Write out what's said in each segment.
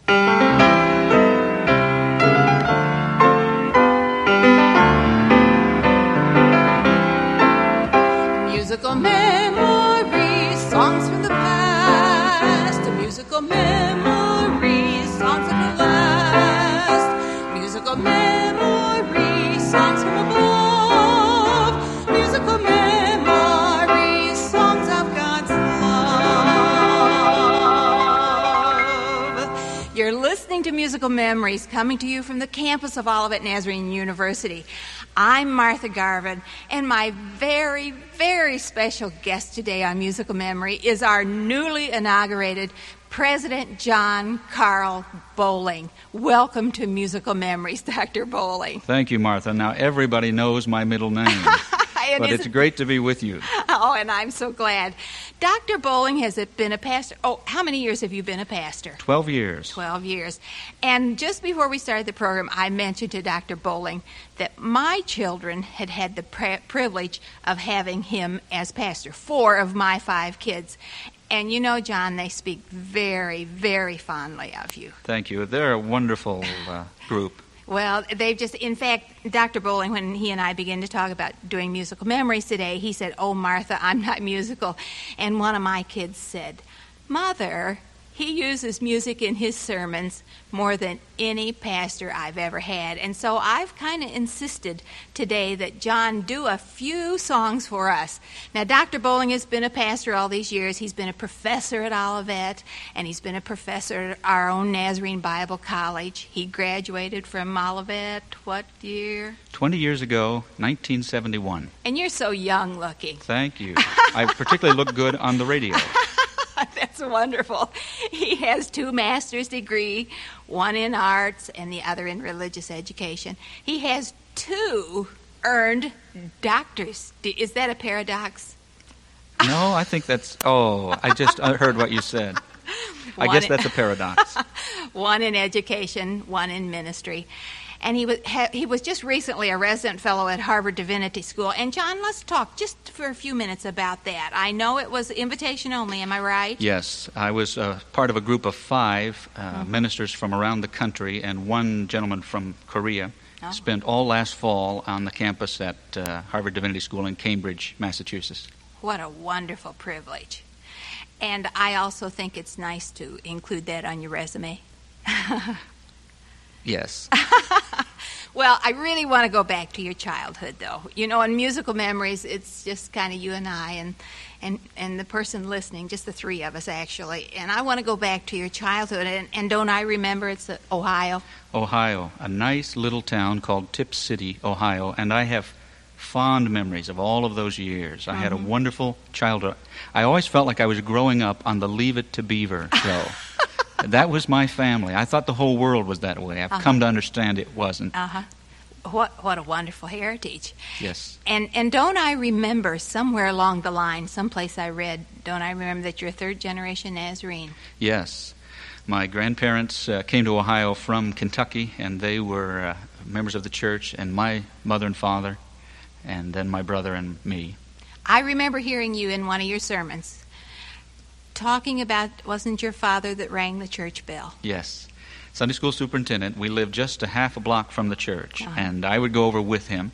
Musical memories, songs from the past. Musical memories, songs of the last. Musical memories, songs from above. Musical memories, songs of God's love. You're listening to Musical Memories, coming to you from the campus of Olivet Nazarene University. I'm Martha Garvin, and my very, very special guest today on Musical Memory is our newly inaugurated President John Carl Bowling. Welcome to Musical Memories, Dr. Bowling. Thank you, Martha. Now everybody knows my middle name, but it's great to be with you. Oh, and I'm so glad. Dr. Bowling has been a pastor. Oh, how many years have you been a pastor? 12 years. 12 years. And just before we started the program, I mentioned to Dr. Bowling that my children had the privilege of having him as pastor, 4 of my 5 kids. And you know, John, they speak very, very fondly of you. Thank you. They're a wonderful group. Well, they've just, in fact, Dr. Bowling, when he and I began to talk about doing Musical Memories today, he said, "Oh, Martha, I'm not musical." And one of my kids said, "Mother, he uses music in his sermons more than any pastor I've ever had." And so I've kind of insisted today that John do a few songs for us. Now, Dr. Bowling has been a pastor all these years. He's been a professor at Olivet, and he's been a professor at our own Nazarene Bible College. He graduated from Olivet, what year? 20 years ago, 1971. And you're so young looking. Thank you. I particularly look good on the radio. That's wonderful. He has 2 master's degrees, one in arts and the other in religious education. He has 2 earned doctors. Is that a paradox? No, I think that's... Oh, I just heard what you said. I guess that's a paradox. One in education, one in ministry. And he was just recently a resident fellow at Harvard Divinity School. And, John, let's talk just for a few minutes about that. I know it was invitation only, am I right? Yes. I was part of a group of 5 ministers from around the country, and one gentleman from Korea spent all last fall on the campus at Harvard Divinity School in Cambridge, Massachusetts. What a wonderful privilege. And I also think it's nice to include that on your resume. Yes. Well, I really want to go back to your childhood, though. You know, in Musical Memories, it's just kind of you and I and the person listening, just the 3 of us, actually. And I want to go back to your childhood. And don't I remember it's Ohio? Ohio, a nice little town called Tip City, Ohio. And I have fond memories of all of those years. I had a wonderful childhood. I always felt like I was growing up on the Leave It to Beaver show. That was my family. I thought the whole world was that way. I've come to understand it wasn't. What a wonderful heritage. Yes. And don't I remember somewhere along the line, someplace I read, don't I remember that you're 3rd generation Nazarene? Yes. My grandparents came to Ohio from Kentucky, and they were members of the church, and my mother and father, and then my brother and me. I remember hearing you in one of your sermons talking about, wasn't your father that rang the church bell? Yes. Sunday school superintendent. We lived just a half a block from the church, and I would go over with him,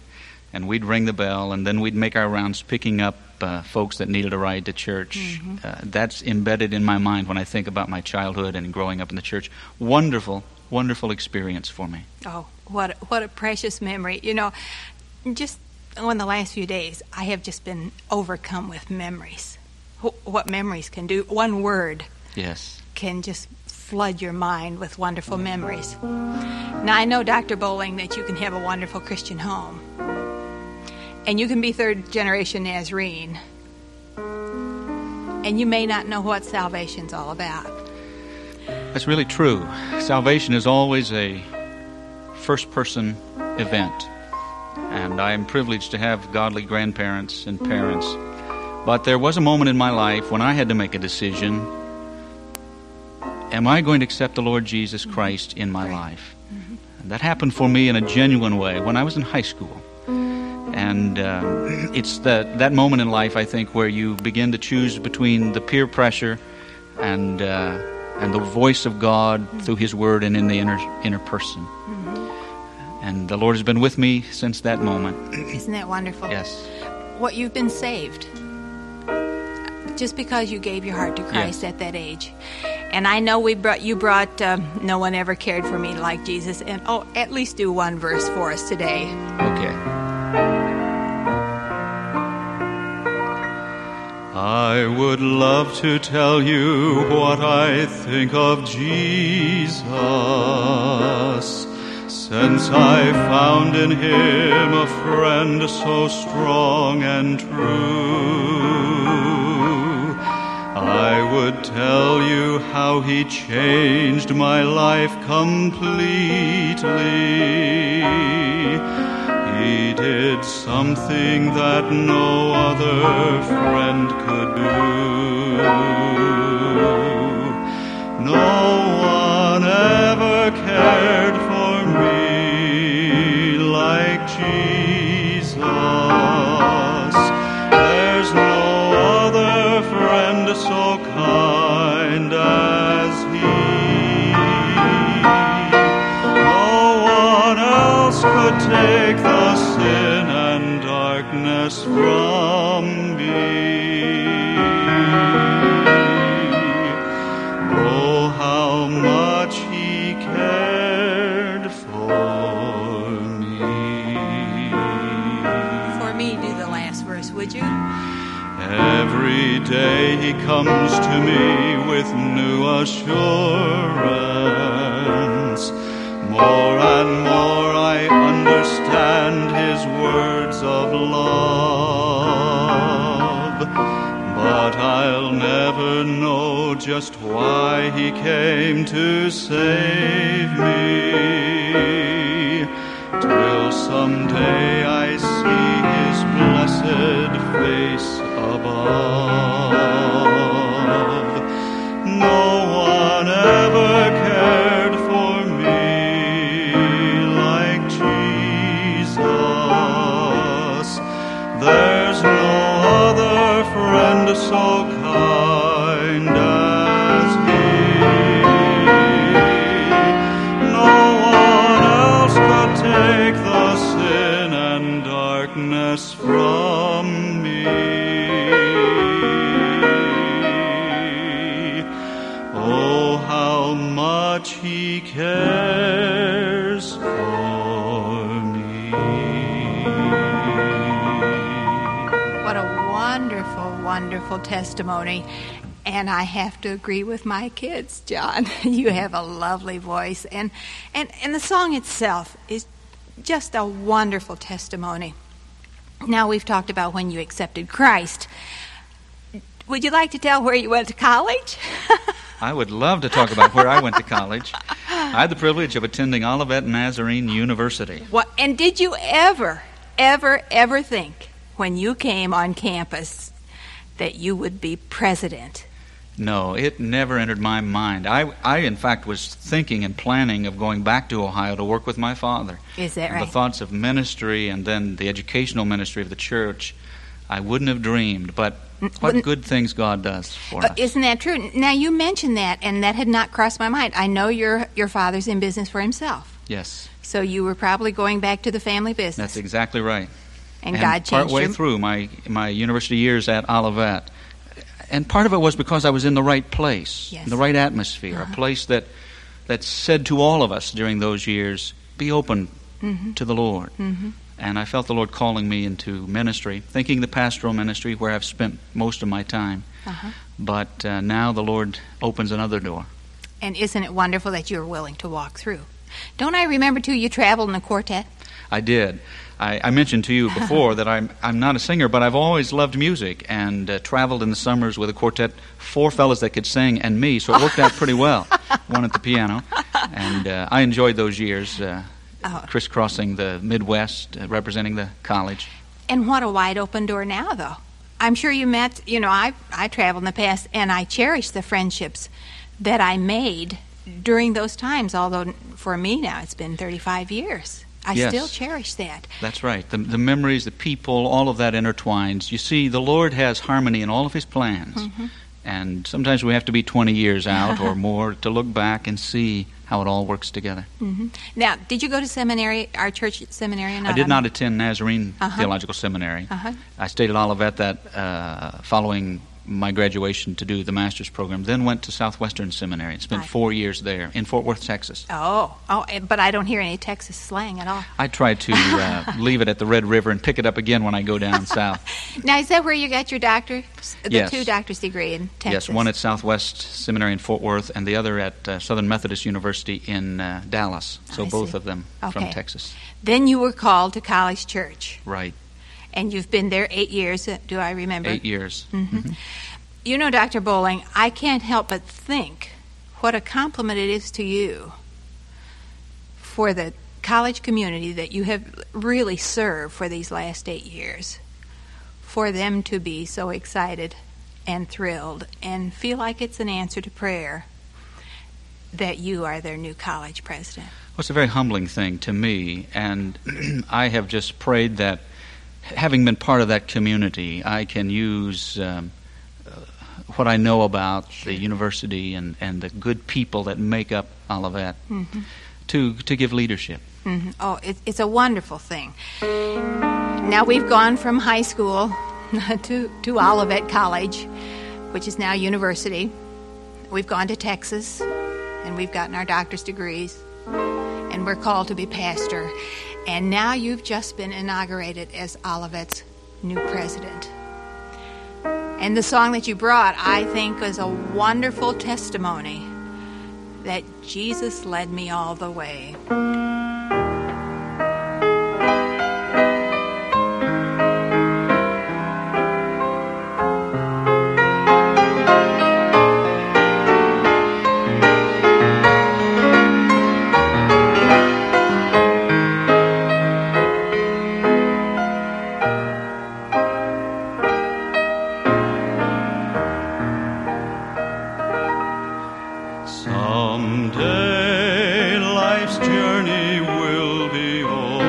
and we'd ring the bell, and then we'd make our rounds picking up folks that needed a ride to church. That's embedded in my mind when I think about my childhood and growing up in the church. Wonderful, wonderful experience for me. Oh, what a precious memory. You know, just in the last few days, I have just been overcome with memories. What memories can do. One word can just flood your mind with wonderful memories. Now, I know, Dr. Bowling, that you can have a wonderful Christian home. And you can be 3rd generation Nazarene. And you may not know what salvation's all about. That's really true. Salvation is always a first-person event. And I am privileged to have godly grandparents and parents. But there was a moment in my life when I had to make a decision. Am I going to accept the Lord Jesus Christ in my life? And that happened for me in a genuine way when I was in high school. And it's that moment in life, I think, where you begin to choose between the peer pressure and and the voice of God through His Word and in the inner person. And the Lord has been with me since that moment. Isn't that wonderful? Yes. What you've been saved just because you gave your heart to Christ at that age. And I know you brought No One Ever Cared for Me Like Jesus. And at least do one verse for us today. Okay. I would love to tell you what I think of Jesus, since I found in Him a friend so strong and true. I would tell you how He changed my life completely. He did something that no other friend could do. No one ever cared for me like Jesus. There's no other friend so kind as He. No one else could take the sin and darkness from me. Oh, how much He cared for me. For me, do the last verse, would you? Every day He comes to me with new assurance. More and more I understand His words of love. But I'll never know just why He came to save me, till someday I see His blessed face above. No one ever cared for me like Jesus. There's no other friend so kind as He. No one else could take the sin and darkness from me. Oh, how much He cares for me. What a wonderful, wonderful testimony. And I have to agree with my kids, John. You have a lovely voice. And the song itself is just a wonderful testimony. Now we've talked about when you accepted Christ. Would you like to tell where you went to college? I would love to talk about where I went to college. I had the privilege of attending Olivet Nazarene University. What? And did you ever think when you came on campus that you would be president? No, it never entered my mind. I in fact, was thinking and planning of going back to Ohio to work with my father. Is that right? The thoughts of ministry and then the educational ministry of the church, I wouldn't have dreamed. But what good things God does for us. Isn't that true? Now, you mentioned that, and that had not crossed my mind. I know your father's in business for himself. Yes. So you were probably going back to the family business. That's exactly right. And God changed partway through my university years at Olivet. And part of it was because I was in the right place, yes, in the right atmosphere, a place that said to all of us during those years, be open to the Lord. And I felt the Lord calling me into ministry, thinking the pastoral ministry where I've spent most of my time. But now the Lord opens another door. And isn't it wonderful that you're willing to walk through? Don't I remember, too, you traveled in a quartet? I did. I mentioned to you before that I'm not a singer, but I've always loved music and traveled in the summers with a quartet, 4 fellas that could sing and me, so it worked out pretty well. One at the piano. And I enjoyed those years, crisscrossing the Midwest, representing the college. And what a wide open door now, though. I'm sure you met, I traveled in the past, and I cherish the friendships that I made during those times, although for me now it's been 35 years. I still cherish that. That's right. The memories, the people, all of that intertwines. You see, the Lord has harmony in all of His plans. And sometimes we have to be 20 years out or more to look back and see how it all works together. Mm-hmm. Now, did you go to seminary, our church seminary? I did not attend Nazarene Uh-huh. Theological Seminary. Uh-huh. I stayed at Olivet that following my graduation to do the master's program, then went to Southwestern Seminary and spent 4 years there in Fort Worth, Texas. Oh, but I don't hear any Texas slang at all. I try to leave it at the Red River and pick it up again when I go down south. Now, is that where you got your doctor? The Yes. 2 doctor's degree in Texas? Yes, one at Southwest Seminary in Fort Worth and the other at Southern Methodist University in Dallas. So I both see. of them from Okay. Texas. Then you were called to College Church, Right, and you've been there 8 years, do I remember? 8 years. Mm-hmm. Mhm. You know, Dr. Bowling, I can't help but think what a compliment it is to you for the college community that you have really served for these last 8 years, for them to be so excited and thrilled and feel like it's an answer to prayer that you are their new college president. Well, it's a very humbling thing to me, and I have just prayed that, having been part of that community, I can use what I know about the university and the good people that make up Olivet Mm-hmm. to give leadership. Mm-hmm. Oh, it's a wonderful thing. Now we've gone from high school to Olivet College, which is now university. We've gone to Texas, and we've gotten our doctor's degrees, and we're called to be pastor. And now you've just been inaugurated as Olivet's new president. And the song that you brought, I think, is a wonderful testimony that Jesus led me all the way. Someday life's journey will be o'er,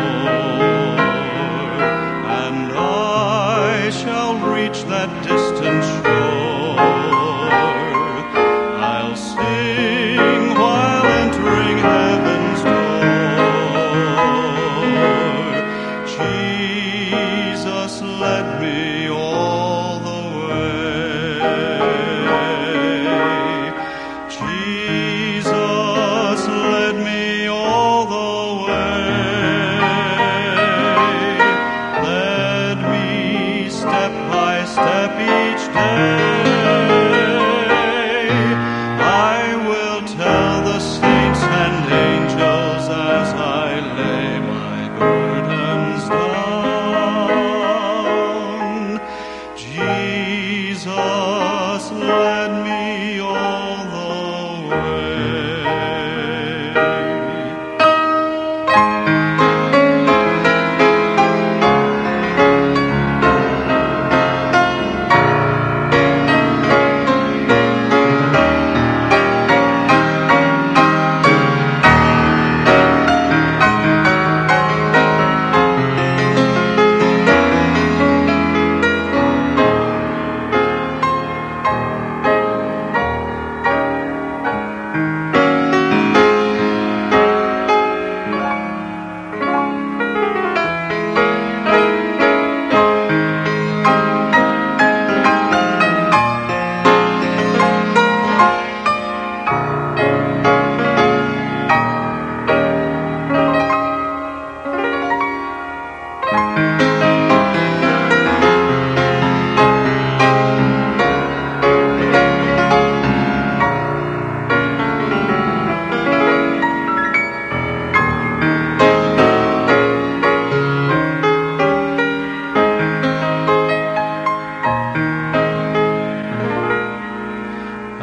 and I shall reach that distant shore. I'll sing while entering heaven's door. Jesus led me all the way. Jesus led me all the way, led me step by step each day. I will tell the saints and angels as I lay my burdens down. Jesus led me all the way.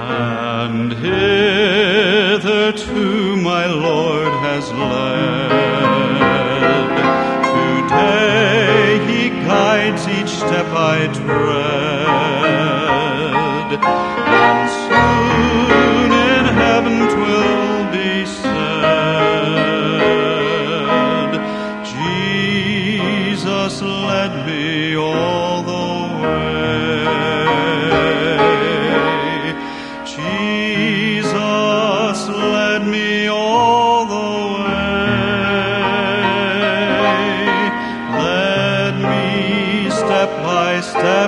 And hitherto my Lord has led. Today he guides each step I tread. And soon in heaven 'twill be said, Jesus led me all the way.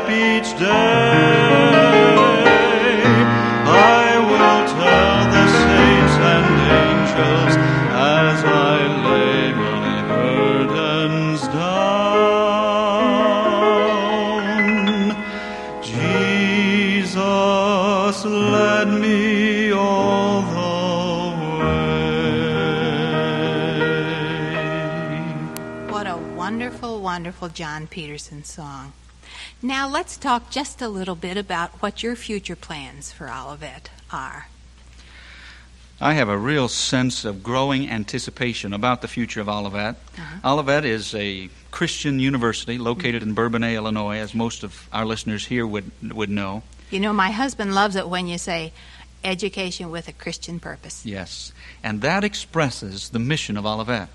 step each day. I will tell the saints and angels as I lay my burdens down. Jesus led me all the way. What a wonderful, wonderful John Peterson song. Now let's talk just a little bit about what your future plans for Olivet are. I have a real sense of growing anticipation about the future of Olivet. Olivet is a Christian university located in Bourbonnais, Illinois, as most of our listeners here would know. You know, my husband loves it when you say education with a Christian purpose. Yes, and that expresses the mission of Olivet.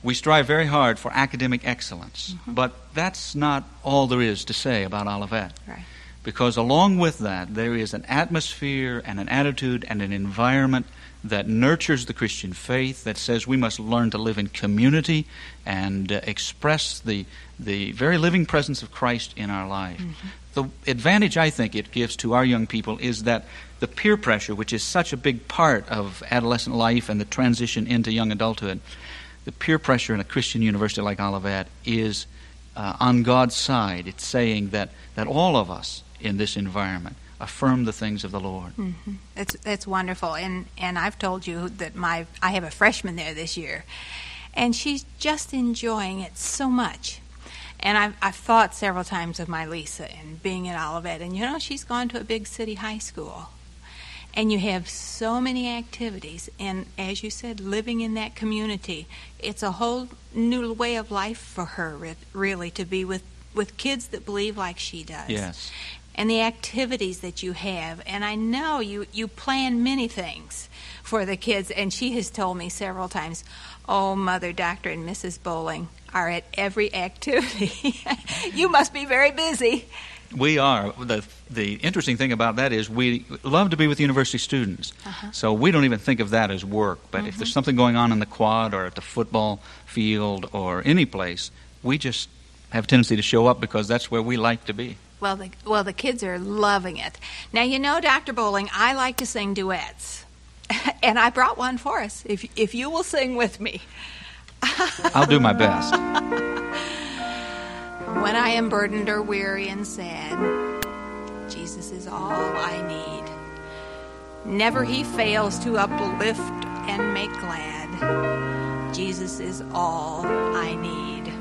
We strive very hard for academic excellence, but that's not all there is to say about Olivet. Right. Because along with that, there is an atmosphere and an attitude and an environment that nurtures the Christian faith, that says we must learn to live in community and express the very living presence of Christ in our life. The advantage I think it gives to our young people is that the peer pressure, which is such a big part of adolescent life and the transition into young adulthood, the peer pressure in a Christian university like Olivet is on God's side. It's saying that all of us in this environment affirm the things of the Lord. That's wonderful. And I've told you that I have a freshman there this year, and she's just enjoying it so much. And I've thought several times of my Lisa and being at Olivet, and you know, she's gone to a big city high school. And you have so many activities, and as you said, living in that community, it's a whole new way of life for her, really, to be with kids that believe like she does. Yes. And the activities that you have, and I know you plan many things for the kids, and she has told me several times, oh, Mother, Dr. and Mrs. Bowling are at every activity. You must be very busy. We are. The interesting thing about that is we love to be with university students. So we don't even think of that as work. But if there's something going on in the quad or at the football field or any place, we just have a tendency to show up because that's where we like to be. Well, the kids are loving it. Now, you know, Dr. Bowling, I like to sing duets. And I brought one for us, if you will sing with me. I'll do my best. When I am burdened or weary and sad, Jesus is all I need. Never he fails to uplift and make glad. Jesus is all I need.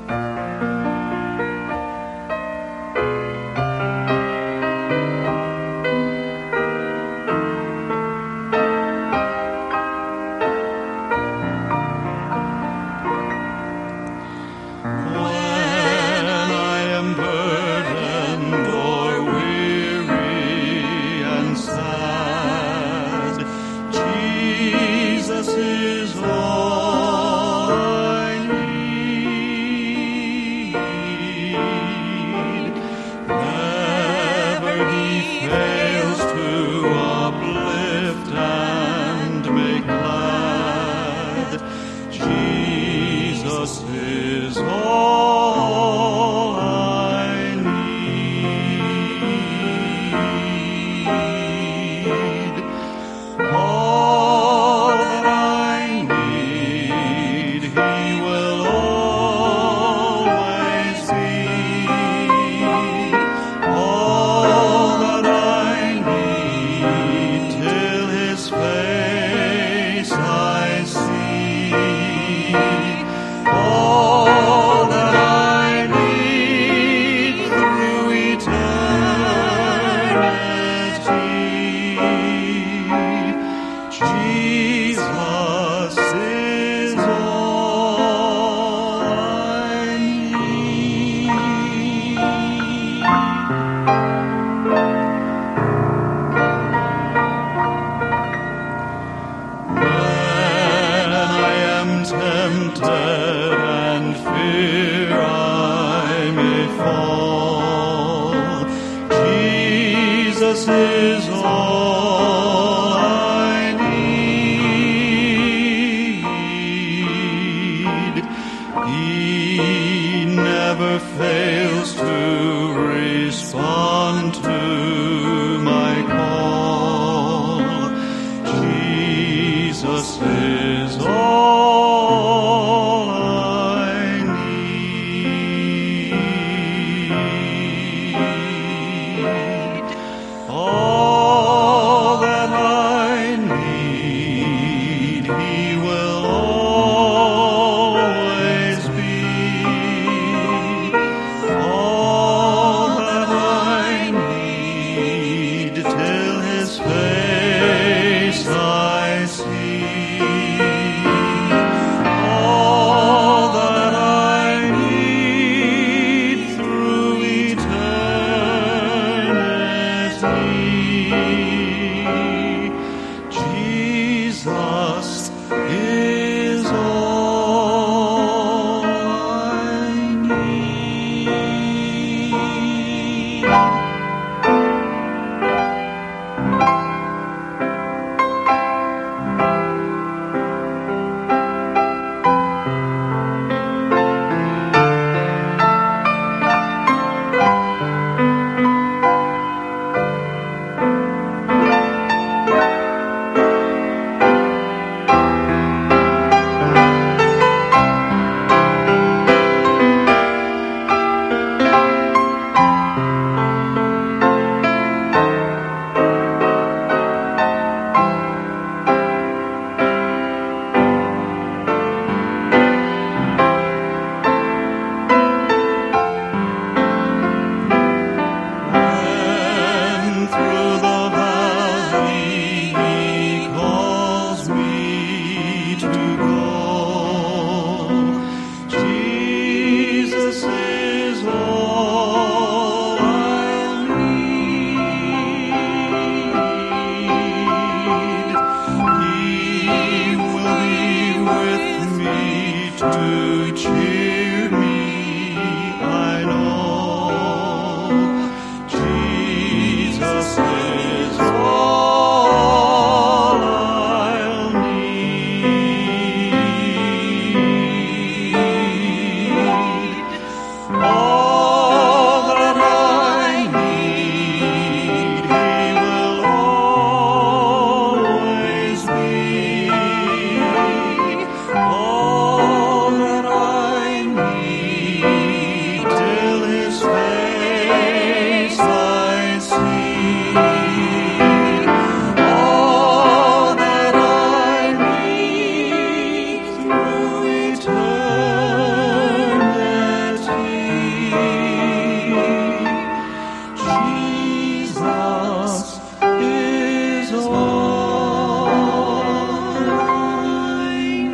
Jesus is all I need. He never fails to respond to my call. Jesus is all I need. All that I need, He will always be. All that I need, till His face I see. All that I need through eternity. Jesus is all I need. When through the valley He calls me to go, Jesus is all I'll need. He will be with me to cheer me, I know. Jesus is all I'll need. All that I need, He will always be. All that I need, till His face I see. All that I need through eternity. Jesus is all I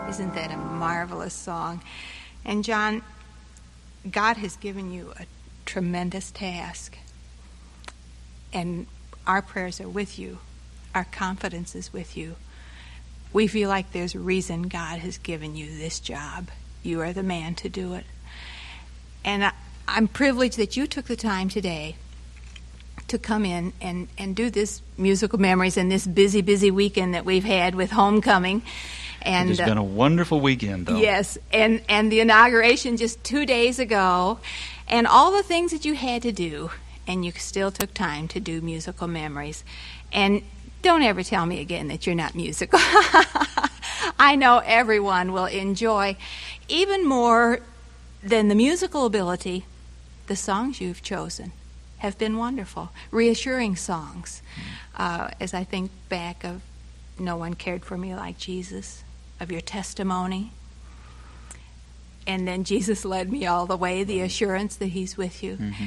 need. Isn't that a marvelous song? And John, God has given you a tremendous task. And our prayers are with you. Our confidence is with you. We feel like there's a reason God has given you this job. You are the man to do it. And I'm privileged that you took the time today to come in and do this Musical Memories and this busy, busy weekend that we've had with homecoming. And It's been a wonderful weekend, though. yes, and the inauguration just 2 days ago, and all the things that you had to do, and you still took time to do Musical Memories. And don't ever tell me again that you're not musical. I know everyone will enjoy, even more than the musical ability, the songs you've chosen have been wonderful, reassuring songs. As I think back of No One Cared for Me Like Jesus, of your testimony, and then Jesus led me all the way, the assurance that He's with you. Mm-hmm.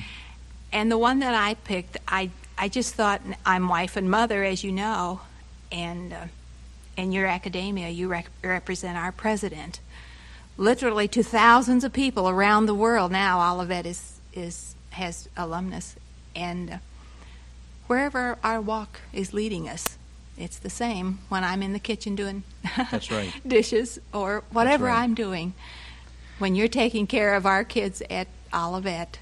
And the one that I picked, I just thought, I'm wife and mother, as you know, and your academia, you represent our president, literally to thousands of people around the world. Now Olivet has alumnus, and wherever our walk is leading us, it's the same when I'm in the kitchen doing That's right. dishes or whatever That's right. I'm doing. When you're taking care of our kids at Olivet,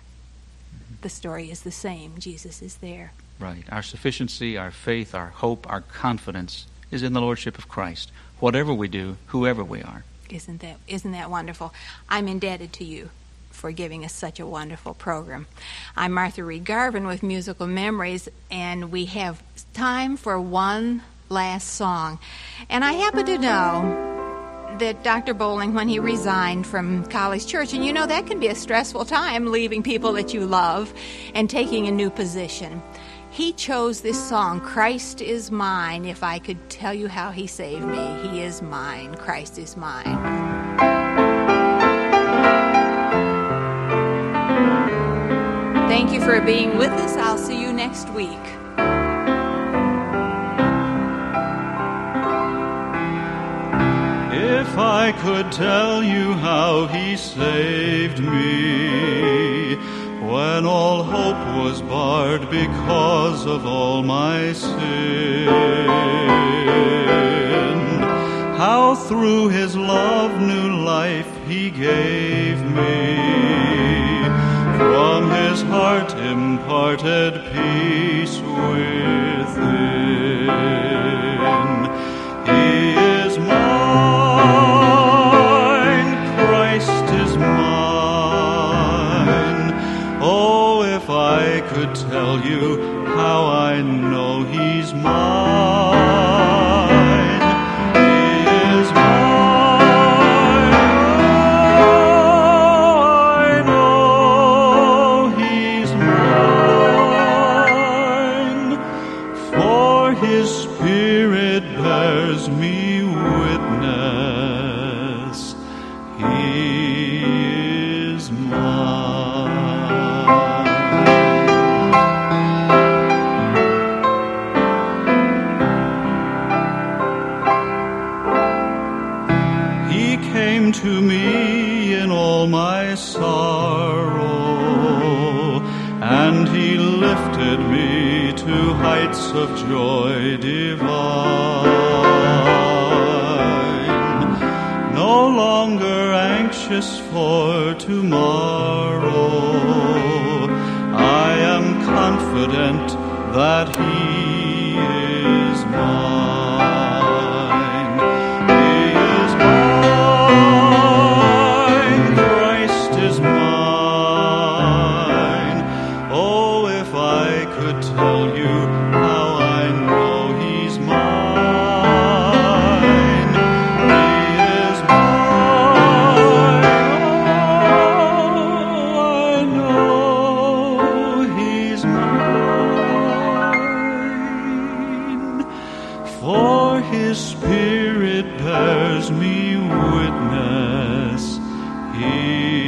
the story is the same. Jesus is there. Right. Our sufficiency, our faith, our hope, our confidence is in the Lordship of Christ. Whatever we do, whoever we are. Isn't that wonderful? I'm indebted to you for giving us such a wonderful program. I'm Martha Reed Garvin with Musical Memories, and we have time for one last song. And I happen to know that Dr. Bowling, when he resigned from College Church, and you know that can be a stressful time, leaving people that you love and taking a new position, he chose this song, Christ is Mine. If I could tell you how he saved me, he is mine, Christ is mine. Thank you for being with us. I'll see you next week. If I could tell you how he saved me when all hope was barred because of all my sin, how through his love new life he gave me, from his heart imparted peace within. He is mine, Christ is mine. Oh, if I could tell you how I know he's mine. He is mine. Oh, I know he's mine. For his Spirit bears me witness. He is mine. He came to me in all my sorrow, and he lifted me to heights of joy divine. No longer anxious for tomorrow, I am confident that he is mine. He is mine, Christ is mine. Oh, if I could tell you how I know he's mine. He is mine. Oh, I know he's mine. For his Spirit bears me witness. He